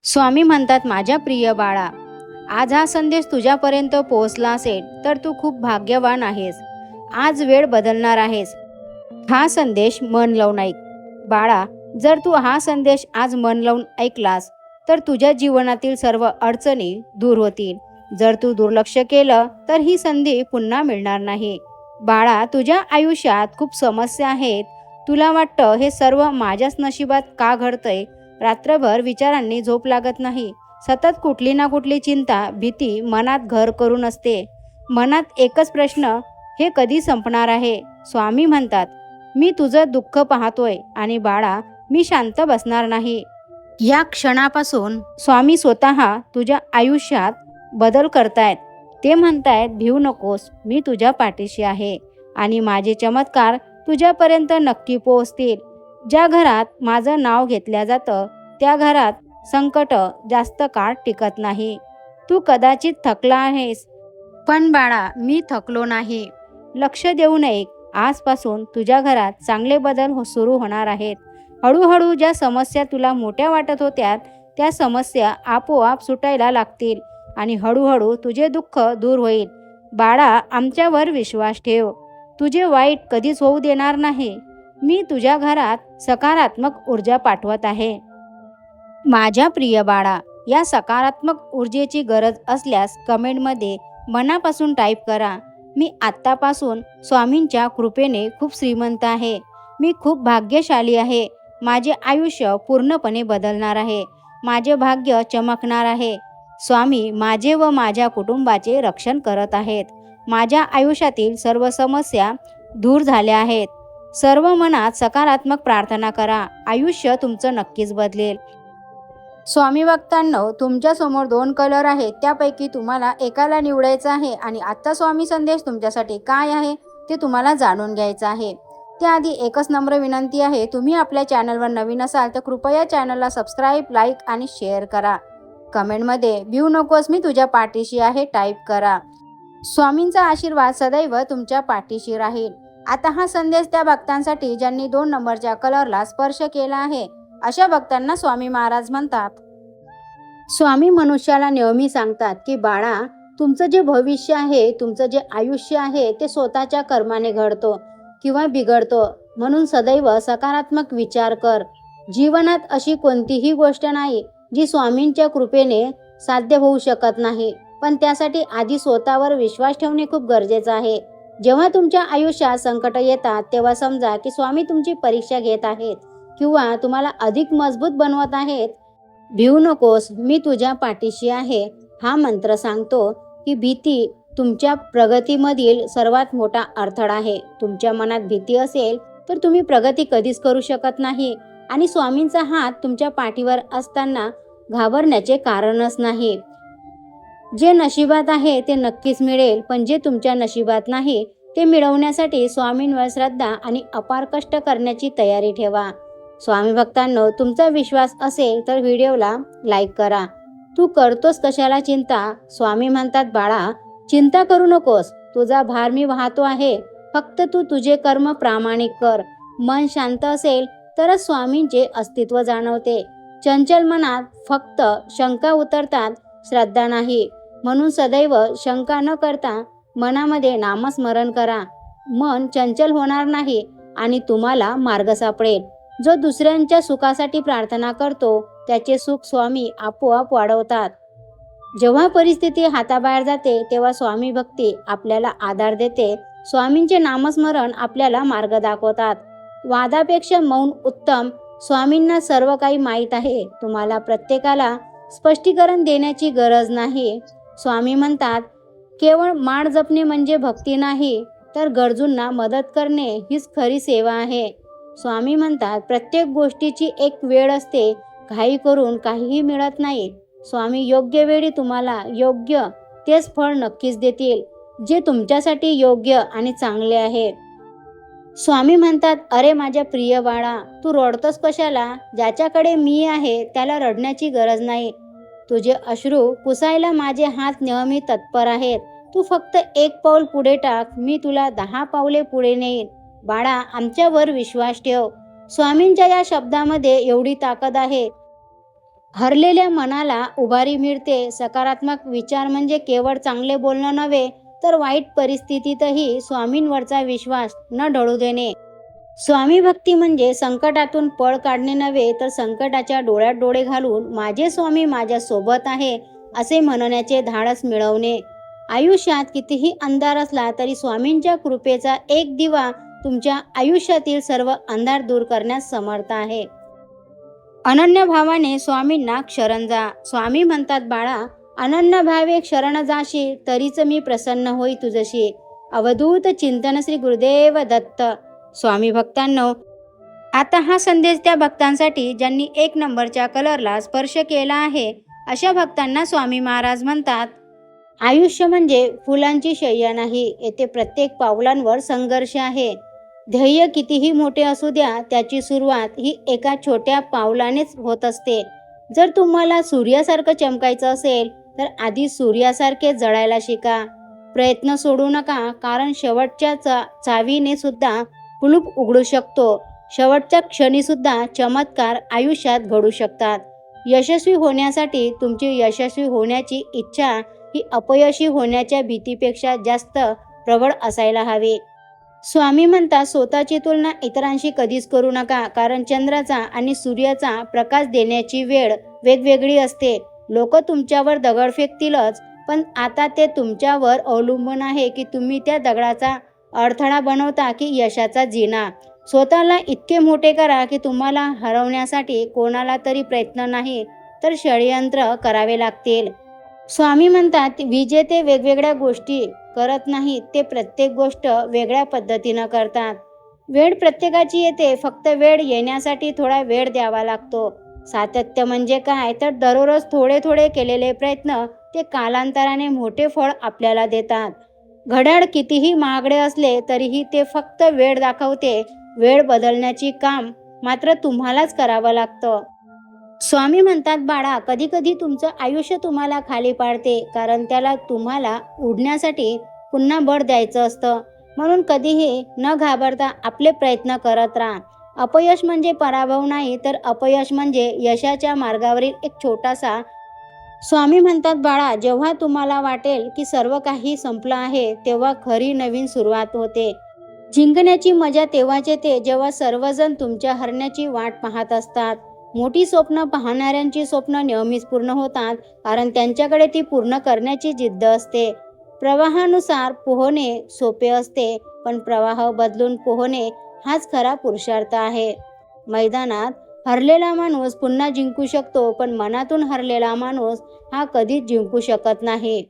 स्वामी म्हणतात, माझ्या प्रिय बाळा, आज हा संदेश तुझ्यापर्यंत पोहोचला असेल तर तू खूप भाग्यवान आहेस. आज वेळ बदलणार आहेस. हा संदेश मन लावून ऐक. बाळा, जर तू हा संदेश आज मन लावून ऐकलास तर तुझ्या जीवनातील सर्व अडचणी दूर होतील. जर तू दुर्लक्ष केलं तर ही संधी पुन्हा मिळणार नाही. बाळा, तुझ्या आयुष्यात खूप समस्या आहेत. तुला वाटतं हे सर्व माझ्याच नशिबात का घडतंय. रात्रभर विचारांनी झोप लागत नाही. सतत कुठली ना कुठली चिंता, भीती मनात घर करून असते. मनात एकच प्रश्न, हे कधी संपणार आहे. स्वामी म्हणतात, मी तुझं दुःख पाहतोय आणि बाळा, मी शांत बसणार नाही. या क्षणापासून स्वामी स्वतः तुझ्या आयुष्यात बदल करतायत. ते म्हणतायत, भिवू नकोस, मी तुझ्या पाठीशी आहे आणि माझे चमत्कार तुझ्यापर्यंत नक्की पोहोचतील. ज्या घरात माझं नाव घेतलं जातं त्या घरात संकट जास्त काळ टिकत नाही. तू कदाचित थकला आहेस, पण बाळा, मी थकलो नाही. लक्ष देऊ नये. आजपासून तुझ्या घरात चांगले बदल सुरू होणार आहेत. हळूहळू ज्या समस्या तुला मोठ्या वाटत होत्या त्या समस्या आपोआप सुटायला लागतील आणि हळूहळू तुझे दुःख दूर होईल. बाळा, आमच्यावर विश्वास ठेव. तुझे वाईट कधीच होऊ देणार नाही. मी तुझ्या घरात सकारात्मक ऊर्जा पाठवत आहे. माझ्या प्रिय बाळा, या सकारात्मक ऊर्जेची गरज असल्यास कमेंटमध्ये मनापासून टाईप करा. मी आत्तापासून स्वामींच्या कृपेने खूप श्रीमंत आहे. मी खूप भाग्यशाली आहे. माझे आयुष्य पूर्णपणे बदलणार आहे. माझे भाग्य चमकणार आहे. स्वामी माझे व माझ्या कुटुंबाचे रक्षण करत आहेत. माझ्या आयुष्यातील सर्व समस्या दूर झाल्या आहेत. सर्व मनात सकारात्मक प्रार्थना करा. आयुष्य तुमचं नक्कीच बदलेल. स्वामी भक्तांनो, तुमच्यासमोर 2 कलर आहेत. त्यापैकी तुम्हाला एकाला निवडायचं आहे आणि आजचा स्वामी संदेश तुमच्यासाठी काय आहे ते तुम्हाला जाणून घ्यायचं आहे. त्याआधी एकच नम्र विनंती आहे, तुम्ही आपल्या चॅनलवर नवीन असाल तर कृपया चॅनलला सबस्क्राईब, लाईक आणि शेअर करा. कमेंटमध्ये भिवू नकोस, मी तुझ्या पाठीशी आहे टाईप करा. स्वामींचा आशीर्वाद सदैव तुमच्या पाठीशी राहील. आता हा संदेश त्या भक्तांसाठी ज्यांनी 2 नंबरच्या कलरला स्पर्श केला आहे. अशा भक्तांना स्वामी महाराज म्हणतात, स्वामी मनुष्याला नेहमी सांगतात की बाळा, तुमचं जे भविष्य आहे, तुमचं जे आयुष्य आहे ते स्वतःच्या कर्माने घडतो किंवा बिघडतो. म्हणून सदैव सकारात्मक विचार कर. जीवनात अशी कोणतीही गोष्ट नाही जी स्वामींच्या कृपेने साध्य होऊ शकत नाही, पण त्यासाठी आधी स्वतःवर विश्वास ठेवणे खूप गरजेचं आहे. जेव्हा तुमच्या आयुष्यात संकट येतात तेव्हा समजा की स्वामी तुमची परीक्षा घेत आहेत किंवा तुम्हाला अधिक मजबूत बनवत आहेत. भिवू नकोस, मी तुझ्या पाठीशी आहे हा मंत्र सांगतो की भीती तुमच्या प्रगतीमधील सर्वात मोठा अडथळा आहे. तुमच्या मनात भीती असेल तर तुम्ही प्रगती कधीच करू शकत नाही आणि स्वामींचा हात तुमच्या पाठीवर असताना घाबरण्याचे कारणच नाही. जे नशिबात आहे ते नक्कीच मिळेल, पण जे तुमच्या नशिबात नाही ते मिळवण्यासाठी स्वामींवर श्रद्धा आणि अपार कष्ट करण्याची तयारी ठेवा. स्वामी भक्तांनो, तुमचा विश्वास असेल तर व्हिडिओला लाईक करा. तू करतोस कशाला चिंता. स्वामी म्हणतात, बाळा, चिंता करू नकोस. तुझा भार मी वाहतो आहे. फक्त तू तुझे कर्म प्रामाणिक कर. मन शांत असेल तरच स्वामींचे अस्तित्व जाणवते. चंचल मनात फक्त शंका उतरतात, श्रद्धा नाही. म्हणून सदैव शंका न करता मनामध्ये नामस्मरण करा. मन चंचल होणार नाही आणि तुम्हाला मार्ग सापडेल. जो दुसऱ्यांच्या सुखासाठी प्रार्थना करतो त्याचे सुख स्वामी आपोआप वाढवतात. जेव्हा परिस्थिती हाताबाहेर जाते तेव्हा स्वामी भक्ती आपल्याला आधार देते. स्वामींचे नामस्मरण आपल्याला मार्ग दाखवतात. वादापेक्षा मौन उत्तम. स्वामींना सर्व काही माहीत आहे. तुम्हाला प्रत्येकाला स्पष्टीकरण देण्याची गरज नाही. स्वामी म्हणतात, केवळ माळ जपणे म्हणजे भक्ती नाही, तर गरजूंना मदत करणे हीच खरी सेवा आहे. स्वामी म्हणतात, प्रत्येक गोष्टीची एक वेळ असते. घाई करून काहीही मिळत नाही. स्वामी योग्य वेळी तुम्हाला योग्य तेच फळ नक्कीच देतील, जे तुमच्यासाठी योग्य आणि चांगले आहे. स्वामी म्हणतात, अरे माझ्या प्रिय बाळा, तू रडतोस कशाला. ज्याच्याकडे मी आहे त्याला रडण्याची गरज नाही. तुझे अश्रू पुसायला माझे हात नेहमी तत्पर आहेत. तू फक्त 1 पाऊल पुढे टाक, मी तुला 10 पावले पुढे नेईन. बाळा, आमच्यावर विश्वास ठेव. स्वामींच्या या शब्दामध्ये एवढी ताकद आहे हरलेल्या मनाला उभारी मिळते. सकारात्मक विचार म्हणजे केवळ चांगले बोलणं नव्हे, तर वाईट परिस्थितीतही स्वामींवरचा विश्वास न ढळू देणे. स्वामी भक्ती म्हणजे संकटातून पळ काढणे नव्हे, तर संकटाच्या डोळ्यात डोळे घालून माझे स्वामी माझ्या सोबत आहे असे म्हणण्याचे धाडस मिळवणे. आयुष्यात कितीही अंधार असला तरी स्वामींच्या कृपेचा एक दिवा तुमच्या आयुष्यातील सर्व अंधार दूर करण्यास समर्थ आहे. अनन्य भावाने स्वामींना शरण जा. स्वामी म्हणतात, बाळा, अनन्य भावे शरण जाशी, तरीच मी प्रसन्न होई तुझशी. अवधूत चिंतन श्री गुरुदेव दत्त. स्वामी भक्तांनो, आता हा संदेश त्या भक्तांसाठी ज्यांनी 1 नंबरच्या कलरला स्पर्श केला आहे. अशा भक्तांना स्वामी महाराज म्हणतात, आयुष्य म्हणजे फुलांची शय्या नाही. येथे प्रत्येक पावलांवर संघर्ष आहे. ध्येय कितीही मोठे असू द्या, त्याची सुरुवात ही एका छोट्या पावलानेच होत असते. जर तुम्हाला सूर्यासारखं चमकायचं असेल तर आधी सूर्यासारखे जळायला शिका. प्रयत्न सोडू नका, कारण शेवटच्या चावीने सुद्धा कुलूप उघडू शकतो. शेवटच्या क्षणी सुद्धा चमत्कार आयुष्यात घडू शकतात. यशस्वी होण्यासाठी तुमची यशस्वी होण्याची इच्छा ही अपयशी होण्याच्या भीतीपेक्षा जास्त प्रबळ असायला हवी. स्वामी म्हणतात, स्वतःची तुलना इतरांशी कधीच करू नका, कारण चंद्राचा आणि सूर्याचा प्रकाश देण्याची वेळ वेगवेगळी असते. लोक तुमच्यावर दगड फेकतीलच, पण आता ते तुमच्यावर अवलंबून आहे की तुम्ही त्या दगडाचा अडथळा बनवता की यशाचा जिना. स्वतःला इतके मोठे करा की तुम्हाला हरवण्यासाठी कोणाला तरी प्रयत्न नाही तर षडयंत्र करावे लागतील. स्वामी म्हणतात, विजेते वेगवेगळ्या गोष्टी करत नाहीत, ते प्रत्येक गोष्ट वेगळ्या पद्धतीनं करतात. वेळ प्रत्येकाची येते, फक्त वेळ येण्यासाठी थोडा वेळ द्यावा लागतो. सातत्य म्हणजे काय, तर दररोज थोडे थोडे केलेले प्रयत्न ते कालांतराने मोठे फळ आपल्याला देतात. घड्याळ कितीही महागडे असले तरीही ते फक्त वेळ दाखवते. वेळ बदलण्याची काम मात्र तुम्हालाच करावं लागतं. स्वामी म्हणतात, बाळा, कधी कधी तुमचं आयुष्य तुम्हाला खाली पाडते, कारण त्याला तुम्हाला उडण्यासाठी पुन्हा बळ द्यायचं असतं. म्हणून कधीही न घाबरता आपले प्रयत्न करत राहा. अपयश म्हणजे पराभव नाही, तर अपयश म्हणजे यशाच्या मार्गावरील एक छोटासा. स्वामी म्हणतात, बाळा, जेव्हा तुम्हाला वाटेल की सर्व काही संपलं आहे, तेव्हा खरी नवीन सुरुवात होते. जिंकण्याची मजा तेव्हाच येते जेव्हा सर्वजण तुमच्या हरण्याची वाट पाहत असतात. मोठी स्वप्न पाहणाऱ्यांची स्वप्न नेहमीच पूर्ण होतात, कारण त्यांच्याकडे ती पूर्ण करण्याची जिद्द असते. प्रवाहानुसार पोहणे सोपे असते, पण प्रवाह बदलून पोहणे हाच खरा पुरुषार्थ आहे. मैदानात हरलेला माणूस पुन्हा जिंकू शकतो, पण मनातून हरलेला माणूस हा कधीच जिंकू शकत नाही.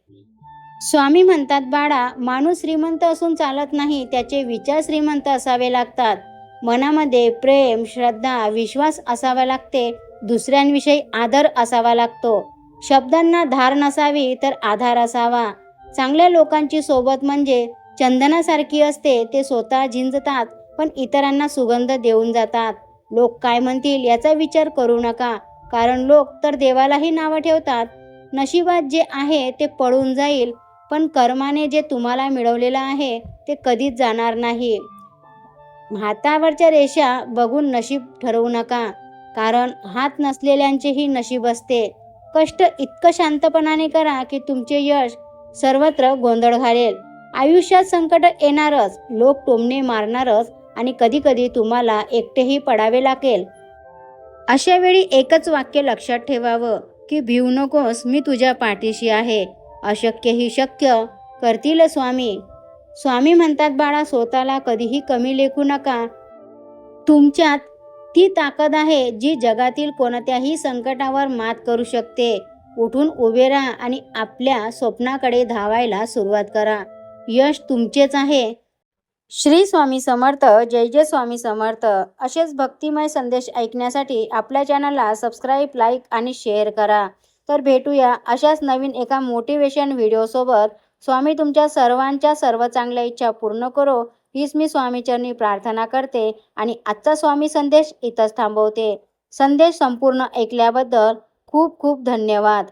स्वामी म्हणतात, बाळा, माणूस श्रीमंत असून चालत नाही, त्याचे विचार श्रीमंत असावे लागतात. मनामध्ये प्रेम, श्रद्धा, विश्वास असावा लागते. दुसऱ्यांविषयी आदर असावा लागतो. शब्दांना धार नसावी, तर आधार असावा. चांगल्या लोकांची सोबत म्हणजे चंदनासारखी असते. ते स्वतः झिंजतात, पण इतरांना सुगंध देऊन जातात. लोक काय म्हणतील याचा विचार करू नका, कारण लोक तर देवालाही नावं ठेवतात. नशिबात जे आहे ते पळून जाईल, पण कर्माने जे तुम्हाला मिळवलेलं आहे ते कधीच जाणार नाही. हातावरच्या रेषा बघून नशीब ठरवू नका, कारण हात नसलेल्यांचेही नशीब असते. कष्ट इतकं शांतपणाने करा की तुमचे यश सर्वत्र गोंधळ घालेल. आयुष्यात संकट येणारच, लोक टोमणे मारणारच, आणि कधी कधी तुम्हाला एकटेही पडावे लागेल. अशा वेळी एकच वाक्य लक्षात ठेवावं की भिवू नकोस, मी तुझ्या पाठीशी आहे. अशक्य ही शक्य करतील स्वामी. स्वामी म्हणतात, बाळा, स्वतःला कधीही कमी लेखू नका. तुमच्यात ती ताकद आहे जी जगातील कोणत्याही संकटावर मात करू शकते. उठून उभे राहा आणि आपल्या स्वप्नाकडे धावायला सुरुवात करा. यश तुमचेच आहे. श्री स्वामी समर्थ. जय जय स्वामी समर्थ. असेच भक्तिमय संदेश ऐकण्यासाठी आपल्या चॅनलला सबस्क्राईब, लाईक आणि शेअर करा. तर भेटूया अशाच नवीन एका मोटिवेशन व्हिडिओसोबत. स्वामी तुमच्या सर्वांच्या सर्व चांगल्या इच्छा पूर्ण करो, हीच मी स्वामीचरणी प्रार्थना करते आणि आजचा स्वामी संदेश इथंच थांबवते. संदेश संपूर्ण ऐकल्याबद्दल खूप खूप धन्यवाद.